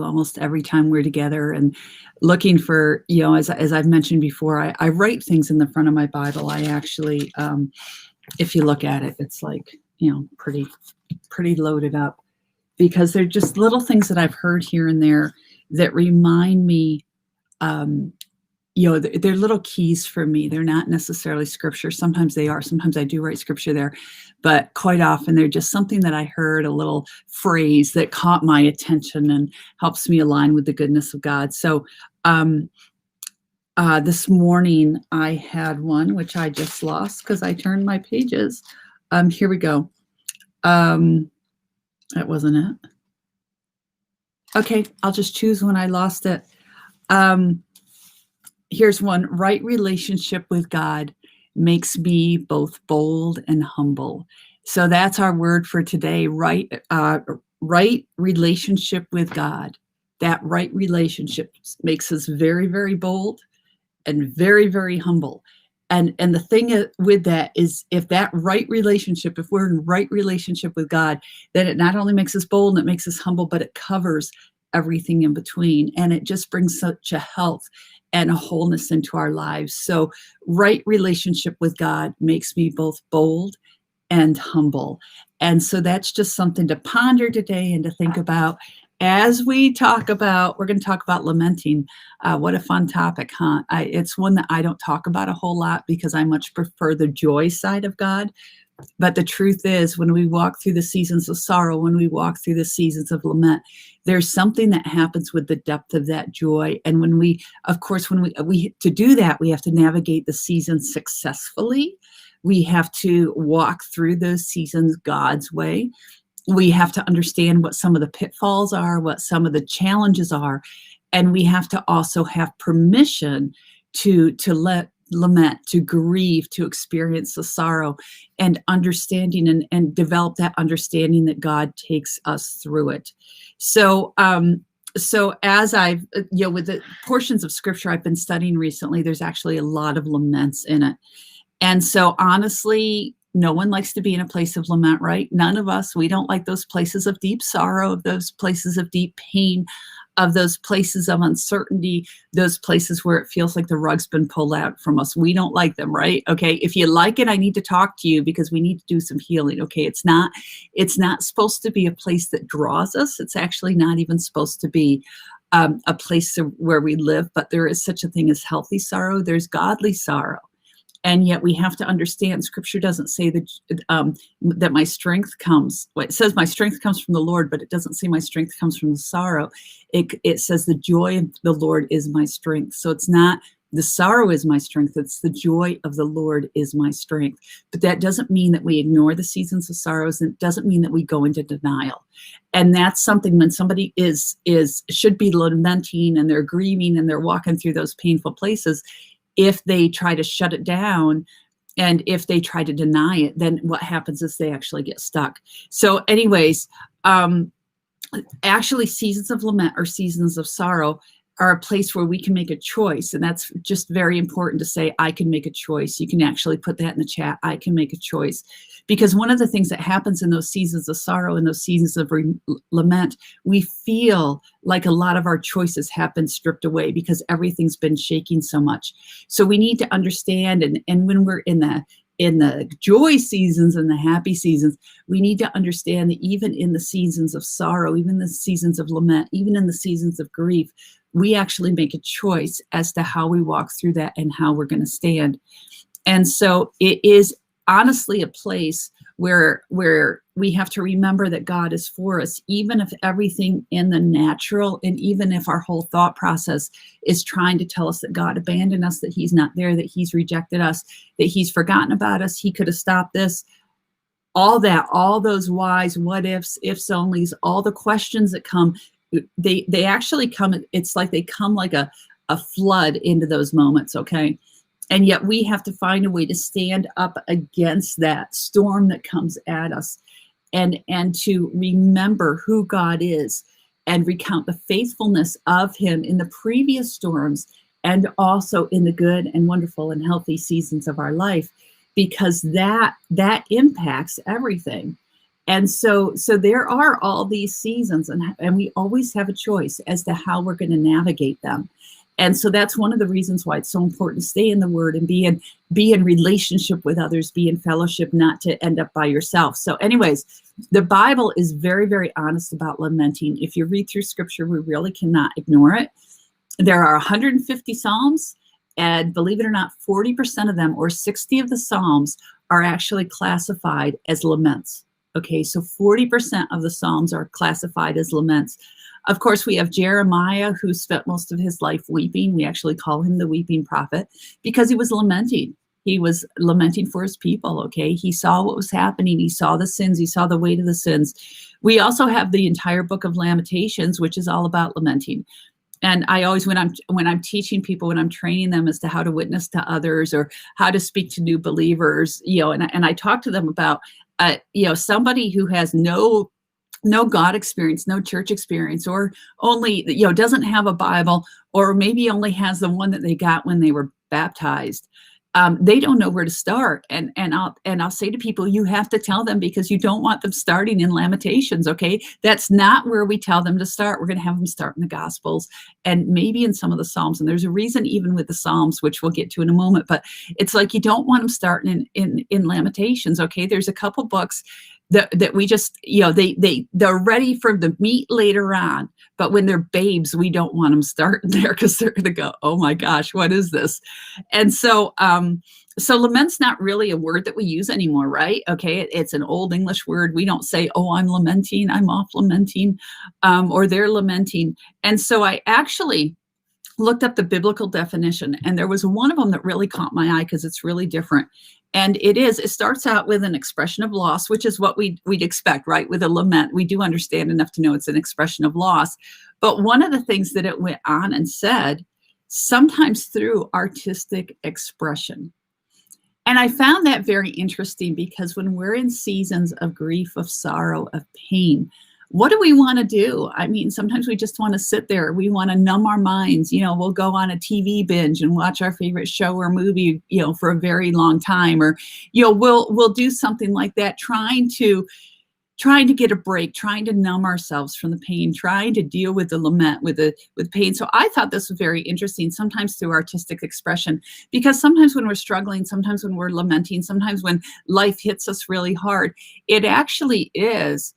almost every time we're together, and looking for, as I've mentioned before, I write things in the front of my Bible. I actually, if you look at it, it's like, pretty loaded up, because they're just little things that I've heard here and there that remind me, they're little keys for me. They're not necessarily scripture. Sometimes they are. Sometimes I do write scripture there, but quite often they're just something that I heard, a little phrase that caught my attention and helps me align with the goodness of God. So this morning I had one, which I just lost because I turned my pages. Here we go. That wasn't it. Okay, I'll just choose when I lost it. Here's one. Right relationship with God makes me both bold and humble. So that's our word for today. Right relationship with God. That right relationship makes us very, very bold and very, very humble. And the thing with that is, if that right relationship, if we're in right relationship with God, then it not only makes us bold and it makes us humble, but it covers everything in between. And it just brings such a health and a wholeness into our lives. So right relationship with God makes me both bold and humble. And so that's just something to ponder today and to think about as we talk about, we're going to talk about lamenting. What a fun topic, huh? It's one that I don't talk about a whole lot because I much prefer the joy side of God. But the truth is, when we walk through the seasons of sorrow, when we walk through the seasons of lament, there's something that happens with the depth of that joy. And when we, of course, when we to do that, we have to navigate the seasons successfully. We have to walk through those seasons God's way. We have to understand what some of the pitfalls are, what some of the challenges are. And we have to also have permission to lament, to grieve, to experience the sorrow, and understanding and develop that understanding that God takes us through it. So as I've, with the portions of scripture I've been studying recently, there's actually a lot of laments in it. And so honestly, no one likes to be in a place of lament, right? None of us. We don't like those places of deep sorrow, of those places of deep pain, of those places of uncertainty, those places where it feels like the rug's been pulled out from us. We don't like them, right? Okay, if you like it, I need to talk to you because we need to do some healing. Okay, it's not supposed to be a place that draws us. It's actually not even supposed to be a place where we live, but there is such a thing as healthy sorrow. There's godly sorrow. And yet we have to understand, scripture doesn't say that my strength comes, well, it says my strength comes from the Lord, but it doesn't say my strength comes from the sorrow. It says the joy of the Lord is my strength. So it's not the sorrow is my strength, it's the joy of the Lord is my strength. But that doesn't mean that we ignore the seasons of sorrows, and it doesn't mean that we go into denial. And that's something when somebody should be lamenting and they're grieving and they're walking through those painful places. If they try to shut it down and if they try to deny it, then what happens is they actually get stuck. So anyways, actually seasons of lament or seasons of sorrow are a place where we can make a choice. And that's just very important to say, I can make a choice. You can actually put that in the chat. I can make a choice. Because one of the things that happens in those seasons of sorrow and those seasons of lament, we feel like a lot of our choices have been stripped away because everything's been shaking so much. So we need to understand, and when we're in the joy seasons and the happy seasons, we need to understand that even in the seasons of sorrow, even the seasons of lament, even in the seasons of grief, we actually make a choice as to how we walk through that and how we're going to stand. And so it is honestly a place where we have to remember that God is for us, even if everything in the natural, and even if our whole thought process is trying to tell us that God abandoned us, that he's not there, that he's rejected us, that he's forgotten about us, he could have stopped this, all those whys, what ifs onlys, all the questions that come, they actually come, it's like they come like a flood into those moments, okay? And yet we have to find a way to stand up against that storm that comes at us and to remember who God is and recount the faithfulness of him in the previous storms and also in the good and wonderful and healthy seasons of our life, because that impacts everything. And so there are all these seasons, and we always have a choice as to how we're going to navigate them. And so that's one of the reasons why it's so important to stay in the Word and be in relationship with others, be in fellowship, not to end up by yourself. So anyways, the Bible is very, very honest about lamenting. If you read through Scripture, we really cannot ignore it. There are 150 Psalms, and believe it or not, 40% of them, or 60 of the Psalms, are actually classified as laments. Okay, so 40% of the Psalms are classified as laments. Of course, we have Jeremiah, who spent most of his life weeping. We actually call him the weeping prophet because he was lamenting. He was lamenting for his people, okay? He saw what was happening. He saw the sins. He saw the weight of the sins. We also have the entire book of Lamentations, which is all about lamenting. And I always, when I'm teaching people, when I'm training them as to how to witness to others or how to speak to new believers, and I talk to them about, somebody who has no God experience, no church experience, or only, doesn't have a Bible, or maybe only has the one that they got when they were baptized. They don't know where to start. And I'll say to people, you have to tell them, because you don't want them starting in Lamentations, okay? That's not where we tell them to start. We're going to have them start in the Gospels and maybe in some of the Psalms. And there's a reason even with the Psalms, which we'll get to in a moment, but it's like you don't want them starting in Lamentations, okay? There's a couple books that we just, they're ready for the meat later on. But when they're babes, we don't want them starting there because they're going to go, oh my gosh, what is this? And so lament's not really a word that we use anymore, right? Okay, it's an old English word. We don't say, oh, I'm lamenting, I'm off lamenting, or they're lamenting. And so I actually looked up the biblical definition, and there was one of them that really caught my eye because it's really different. And it starts out with an expression of loss, which is what we'd expect, right? With a lament, we do understand enough to know it's an expression of loss. But one of the things that it went on and said, sometimes through artistic expression. And I found that very interesting because when we're in seasons of grief, of sorrow, of pain, what do we want to do? I mean, sometimes we just want to sit there. We want to numb our minds. We'll go on a TV binge and watch our favorite show or movie, for a very long time, or, we'll do something like that, trying to get a break, trying to numb ourselves from the pain, trying to deal with the lament, with pain. So I thought this was very interesting, sometimes through artistic expression, because sometimes when we're struggling, sometimes when we're lamenting, sometimes when life hits us really hard, it actually is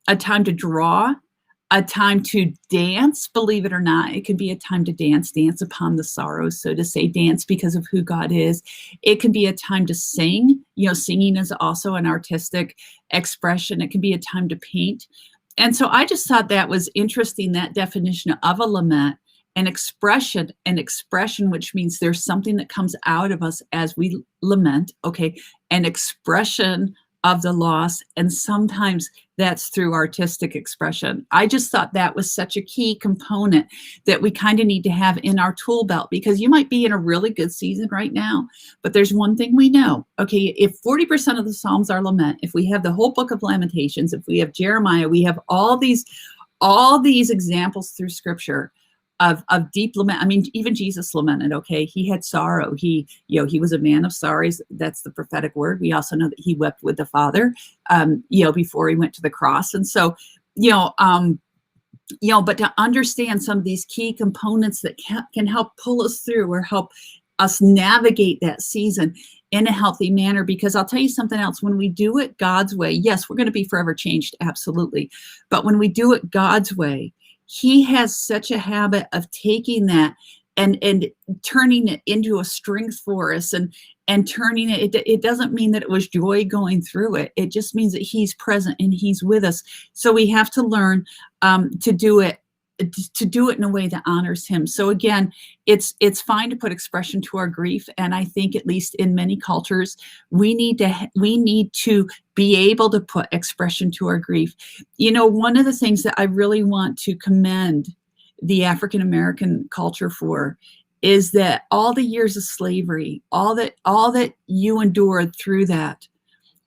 a time to draw, a time to dance, believe it or not. It can be a time to dance upon the sorrows, so to say, dance because of who God is. It can be a time to sing. Singing is also an artistic expression. It can be a time to paint. And so I just thought that was interesting, that definition of a lament, an expression, which means there's something that comes out of us as we lament, okay, an expression of the loss, and sometimes that's through artistic expression. I just thought that was such a key component that we kind of need to have in our tool belt, because you might be in a really good season right now, but there's one thing we know, okay, if 40% of the Psalms are lament, if we have the whole book of Lamentations, if we have Jeremiah, we have all these examples through Scripture of deep lament. I mean, even Jesus lamented, okay? He had sorrow. He was a man of sorrows. That's the prophetic word. We also know that he wept with the Father, before he went to the cross. And so, but to understand some of these key components that can help pull us through or help us navigate that season in a healthy manner. Because I'll tell you something else, when we do it God's way, yes, we're going to be forever changed, absolutely. But when we do it God's way, he has such a habit of taking that and turning it into a strength for us and turning it. It doesn't mean that it was joy going through it. It just means that he's present and he's with us. So we have to learn to do it in a way that honors him. So again, it's fine to put expression to our grief. And I think at least in many cultures, we need to be able to put expression to our grief. One of the things that I really want to commend the African-American culture for is that all the years of slavery, all that you endured through that,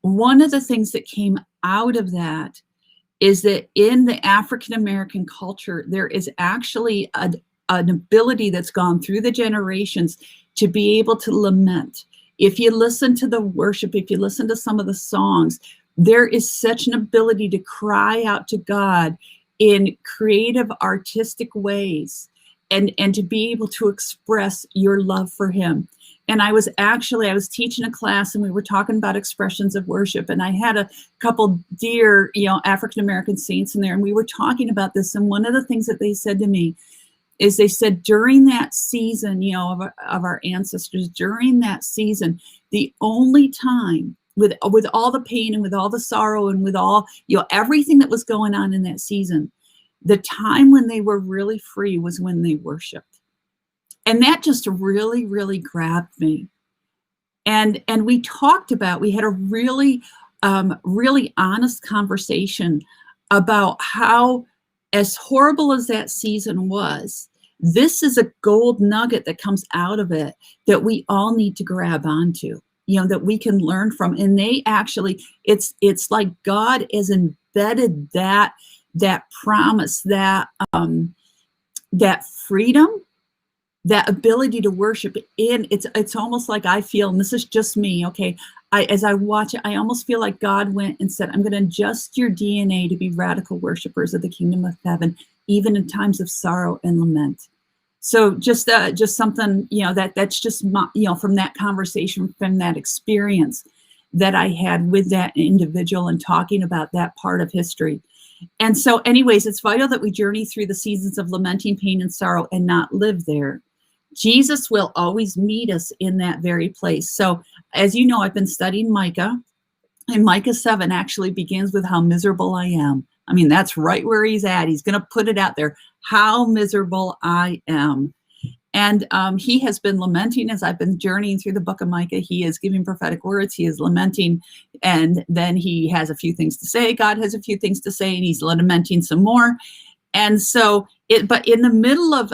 one of the things that came out of that is that in the African-American culture, there is actually an ability that's gone through the generations to be able to lament. If you listen to the worship, if you listen to some of the songs, there is such an ability to cry out to God in creative, artistic ways, and to be able to express your love for him. And I was teaching a class, and we were talking about expressions of worship, and I had a couple dear, African-American saints in there, and we were talking about this. And one of the things that they said to me is, they said, during that season, of our ancestors, during that season, the only time, with all the pain and with all the sorrow and with all, everything that was going on in that season, the time when they were really free was when they worshiped. And that just really, really grabbed me. And we had a really, really honest conversation about how, as horrible as that season was, this is a gold nugget that comes out of it that we all need to grab onto, that we can learn from. And they actually, it's like God has embedded that promise, that freedom, that ability to worship in. It's almost like I feel, and this is just me, okay, as I watch it, I almost feel like God went and said, I'm going to adjust your DNA to be radical worshipers of the kingdom of heaven, even in times of sorrow and lament. So just something, that's just my, from that conversation, from that experience that I had with that individual and talking about that part of history. And so anyways, it's vital that we journey through the seasons of lamenting, pain, and sorrow and not live there. Jesus will always meet us in that very place. So as you know, I've been studying Micah, and Micah 7 actually begins with how miserable I am. I mean, that's right where he's at. He's going to put it out there, how miserable I am. And he has been lamenting as I've been journeying through the book of Micah. He is giving prophetic words. He is lamenting. And then he has a few things to say. God has a few things to say, and he's lamenting some more. And so, but in the middle of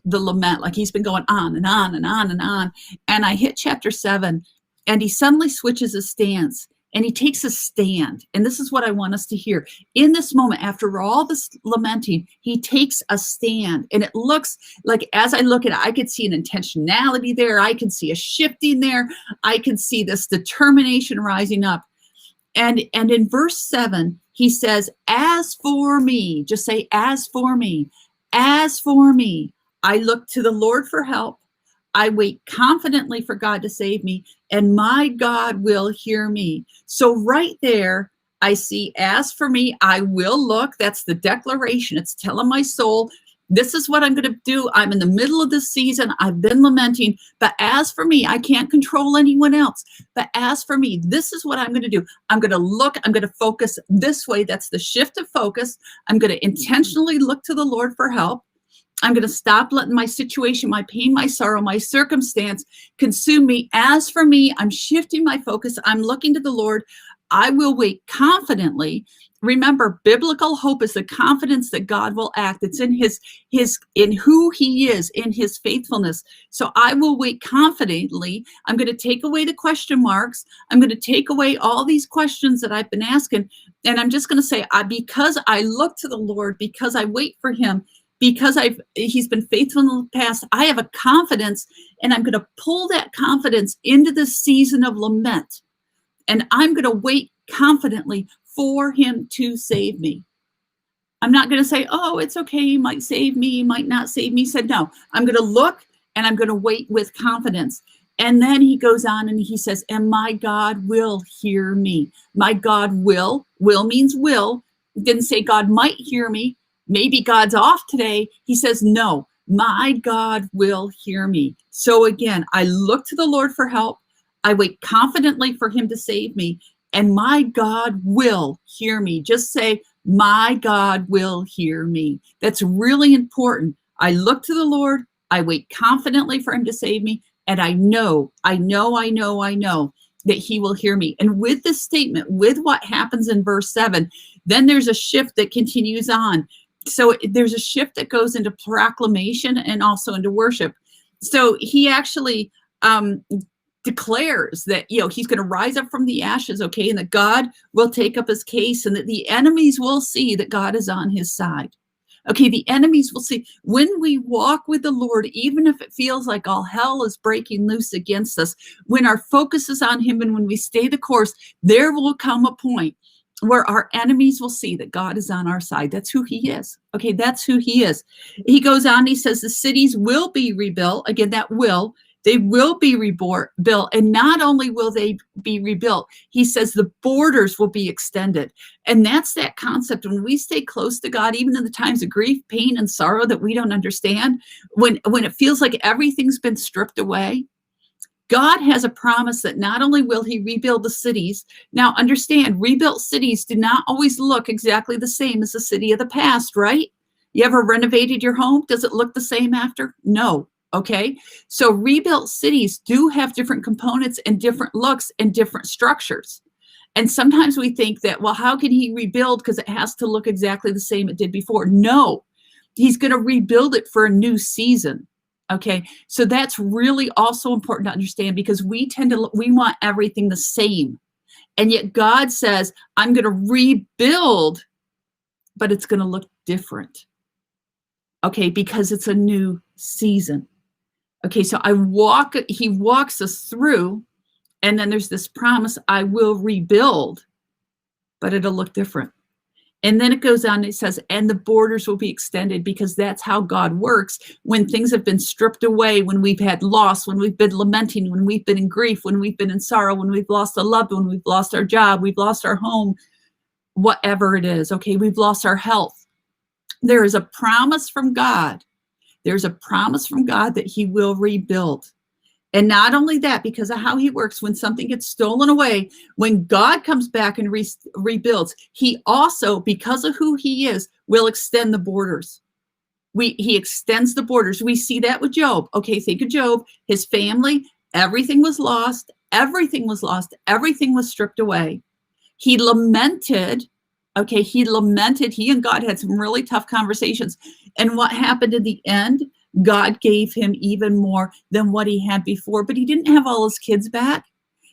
the lament, like he's been going on and on and on and on. And I hit chapter 7, and he suddenly switches his stance. And he takes a stand. And this is what I want us to hear. In this moment, after all this lamenting, he takes a stand. And it looks like, as I look at it, I could see an intentionality there. I can see a shifting there. I can see this determination rising up. And in verse 7, he says, as for me, just say, as for me, I look to the Lord for help. I wait confidently for God to save me, and my God will hear me. So right there, I see, as for me, I will look. That's the declaration. It's telling my soul, this is what I'm going to do. I'm in the middle of this season. I've been lamenting, but as for me, I can't control anyone else. But as for me, this is what I'm going to do. I'm going to look. I'm going to focus this way. That's the shift of focus. I'm going to intentionally look to the Lord for help. I'm going to stop letting my situation, my pain, my sorrow, my circumstance consume me. As for me, I'm shifting my focus. I'm looking to the Lord. I will wait confidently. Remember, biblical hope is the confidence that God will act. It's in in who he is, in his faithfulness. So I will wait confidently. I'm going to take away the question marks. I'm going to take away all these questions that I've been asking. And I'm just going to say, because I look to the Lord, because I wait for him, because he's been faithful in the past, I have a confidence, and I'm going to pull that confidence into the season of lament. And I'm going to wait confidently for him to save me. I'm not going to say, oh, it's okay, he might save me, he might not save me. He said, no, I'm going to look, and I'm going to wait with confidence. And then he goes on and he says, and my God will hear me. My God will means will. He didn't say God might hear me. Maybe God's off today. He says, no, my God will hear me. So again, I look to the Lord for help. I wait confidently for him to save me, and my God will hear me. Just say, my God will hear me. That's really important. I look to the Lord. I wait confidently for him to save me. And I know that he will hear me. And with this statement, with what happens in verse 7, then there's a shift that continues on. So there's a shift that goes into proclamation and also into worship. So he actually declares that, he's going to rise up from the ashes, okay, and that God will take up his case, and that the enemies will see that God is on his side. Okay, the enemies will see. When we walk with the Lord, even if it feels like all hell is breaking loose against us, when our focus is on him and when we stay the course, there will come a point where our enemies will see that God is on our side. That's who he is. Okay, that's who he is. He goes on, he says the cities will be rebuilt. Again, that will. They will be rebuilt. And not only will they be rebuilt, he says the borders will be extended. And that's that concept. When we stay close to God, even in the times of grief, pain, and sorrow that we don't understand, when it feels like everything's been stripped away, God has a promise that not only will he rebuild the cities. Now, understand, rebuilt cities do not always look exactly the same as the city of the past, right? You ever renovated your home? Does it look the same after? No. Okay. So rebuilt cities do have different components and different looks and different structures. And sometimes we think that, well, how can he rebuild? Because it has to look exactly the same it did before. No, he's going to rebuild it for a new season. Okay, so that's really also important to understand, because we want everything the same. And yet God says, I'm going to rebuild, but it's going to look different. Okay, because it's a new season. Okay, so he walks us through, and then there's this promise, I will rebuild, but it'll look different. And then it goes on, it says, and the borders will be extended, because that's how God works. When things have been stripped away, when we've had loss, when we've been lamenting, when we've been in grief, when we've been in sorrow, when we've lost a loved one, we've lost our job, we've lost our home, whatever it is, okay, we've lost our health. There is a promise from God. There's a promise from God that he will rebuild. And not only that, because of how he works, when something gets stolen away, when God comes back and rebuilds, he also, because of who he is, will extend the borders. He extends the borders. We see that with Job. Okay, think of Job, his family, everything was lost. Everything was lost. Everything was stripped away. He lamented. Okay, he and God had some really tough conversations. And what happened in the end? God gave him even more than what he had before, but he didn't have all his kids back.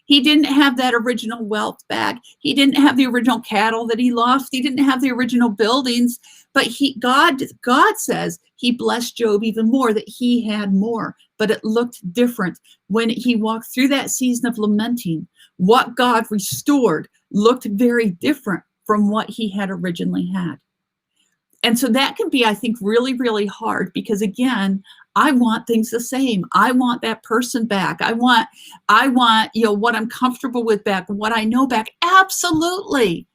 He didn't have that original wealth back. He didn't have the original cattle that he lost. He didn't have the original buildings, but God says he blessed Job even more, that he had more, but it looked different when he walked through that season of lamenting. What God restored looked very different from what he had originally had. And so that can be, I think, really, really hard, because again, I want things the same. I want that person back. I want, what I'm comfortable with back, what I know back. Absolutely.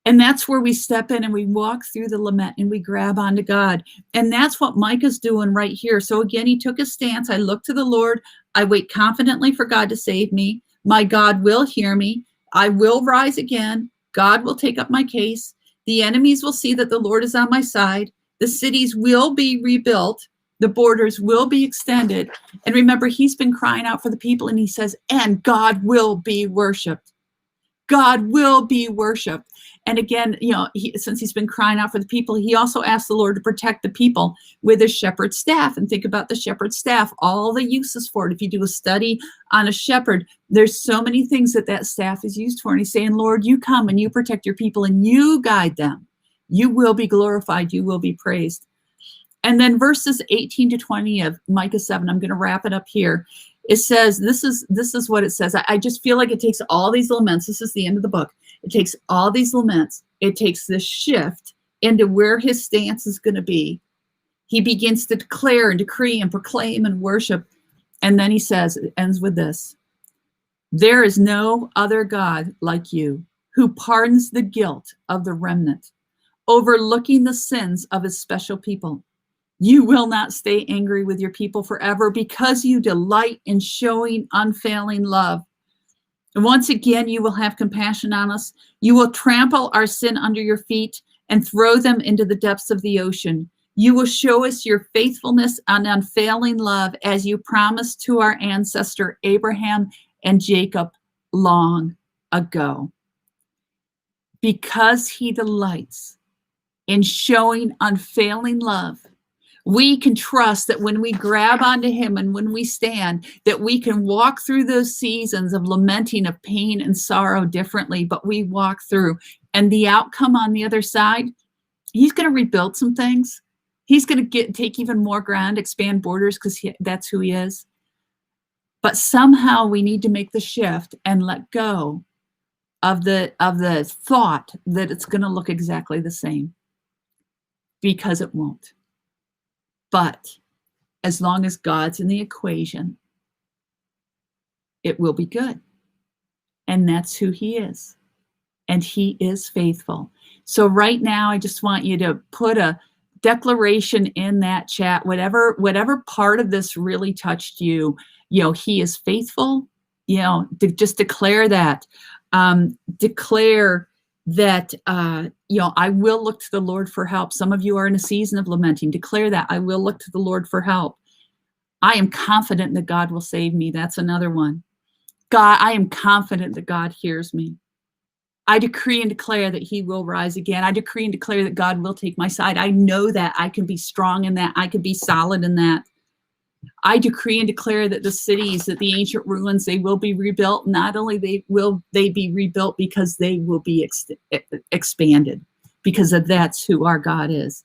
And that's where we step in and we walk through the lament and we grab onto God. And that's what Micah's doing right here. So again, he took a stance. I look to the Lord. I wait confidently for God to save me. My God will hear me. I will rise again. God will take up my case. The enemies will see that the Lord is on my side. The cities will be rebuilt. The borders will be extended. And remember, he's been crying out for the people, and he says, and God will be worshiped. God will be worshiped. And again, since he's been crying out for the people, he also asked the Lord to protect the people with his shepherd staff. And think about the shepherd staff, all the uses for it. If you do a study on a shepherd, there's so many things that staff is used for. And he's saying, Lord, you come and you protect your people and you guide them. You will be glorified. You will be praised. And then verses 18 to 20 of Micah 7, I'm going to wrap it up here. It says, this is what it says. I just feel like it takes all these laments. This is the end of the book. It takes all these laments. It takes this shift into where his stance is going to be. He begins to declare and decree and proclaim and worship. And then he says, it ends with this. There is no other God like you, who pardons the guilt of the remnant, overlooking the sins of his special people. You will not stay angry with your people forever, because you delight in showing unfailing love. And once again, you will have compassion on us. You will trample our sin under your feet and throw them into the depths of the ocean. You will show us your faithfulness and unfailing love, as you promised to our ancestor Abraham and Jacob long ago. Because he delights in showing unfailing love, we can trust that when we grab onto him and when we stand, that we can walk through those seasons of lamenting, of pain and sorrow differently, but we walk through. And the outcome on the other side, he's going to rebuild some things. He's going to take even more ground, expand borders, because that's who he is. But somehow we need to make the shift and let go of the thought that it's going to look exactly the same, because it won't. But as long as God's in the equation, it will be good. And that's who he is. And he is faithful. So right now, I just want you to put a declaration in that chat, whatever part of this really touched you. He is faithful. Just declare that. Declare that, I will look to the Lord for help. Some of you are in a season of lamenting. Declare that I will look to the Lord for help. I am confident that God will save me. That's another one. I am confident that God hears me. I decree and declare that he will rise again. I decree and declare that God will take my side. I know that I can be strong in that. I can be solid in that. I decree and declare that the cities, that the ancient ruins, they will be rebuilt. Not only will they be rebuilt, because they will be expanded, because that's who our God is.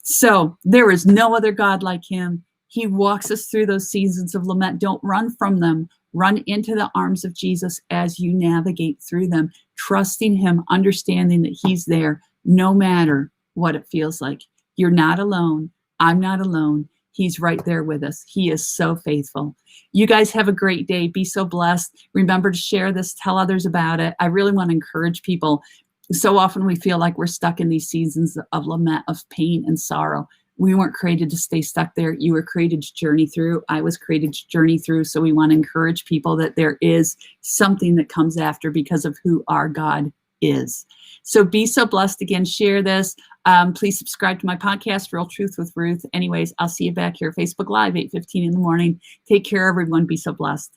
So there is no other God like him. He walks us through those seasons of lament. Don't run from them. Run into the arms of Jesus as you navigate through them, trusting him, understanding that he's there no matter what it feels like. You're not alone. I'm not alone. He's right there with us. He is so faithful. You guys have a great day. Be so blessed. Remember to share this. Tell others about it. I really want to encourage people. So often we feel like we're stuck in these seasons of lament, of pain and sorrow. We weren't created to stay stuck there. You were created to journey through. I was created to journey through. So we want to encourage people that there is something that comes after, because of who our God is. So be so blessed. Again, share this. Please subscribe to my podcast, Real Truth with Ruth. Anyways, I'll see you back here, Facebook Live, 8:15 in the morning. Take care, everyone. Be so blessed.